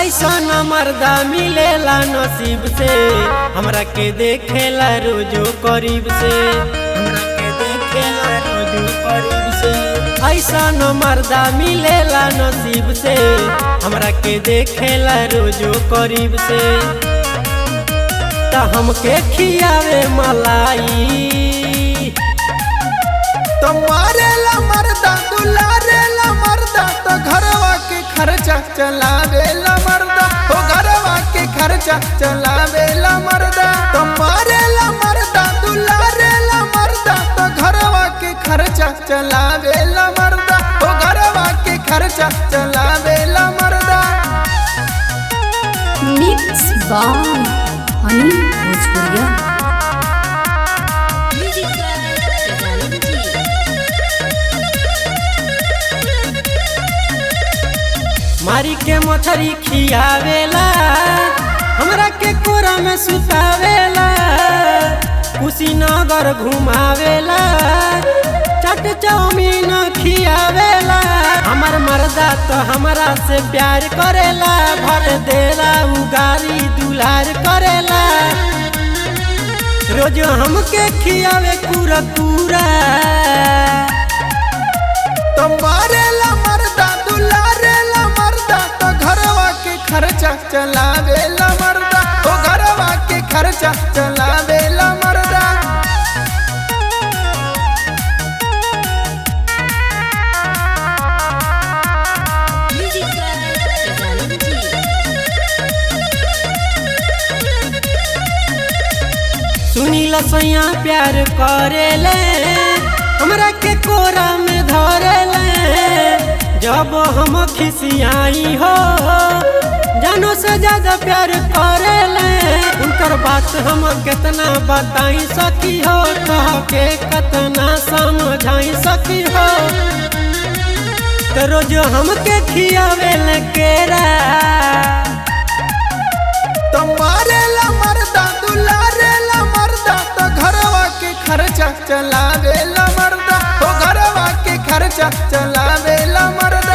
ऐसा न मर्दा मिलेला नसीब से, हमरा के देखेला रोजो करीब से, हमरा के देखेला रोजो करीब से। ऐसा न मर्दा मिलेला नसीब से, हमरा के देखेला रोजो करीब से। ता हमके खियावे मलाई, तो मारेला मर्दा दुलारेला मर्दा, तो घरवा के खर्चा चलावेला मर्दा, तो घरवा के खर्चा चलावेला मर्दा। तो मारेला मर्दा दुलारेला मर्दा, तो घरवा के खर्चा चलावेला मर्दा, तो घरवा के खर्चा चलावेला मर्दा। मिक्स बाय अनिल भोजपुरिया। मारी के मछरी खियावेला, हमरा के कोरा में सुतावेला, कुशीनगर घुमावेला, चाट चाउमीन खियावेला। हमर मर्दा तो हमरा से प्यार करेला, भर देला उगारी दुलार करेला। रोज हमके खियावे पूरा पूरा, तो मारेला मर्दा दुलारेला मर्दा, तो घरवा के खर्चा चलावेला मर्दा, तो घरवा के खर्चा चलावेला मर्दा। सुनीला सैया प्यार करेले, हमरा के कोरा में धरेले। जब हम खिसियाई हो, जानो से ज्यादा प्यार करेले। उनकर बात हम कितना बताई सकी हो, कह के कितना समझाई सकी हो। तो रोज हमके खियावेले केरा, तो मारेला मर्दा दुलारेला मर्दा, तो घरवा के खर्चा चलावेला मर्दा, तो घरवा के खर्चा चलावेला मर्दा।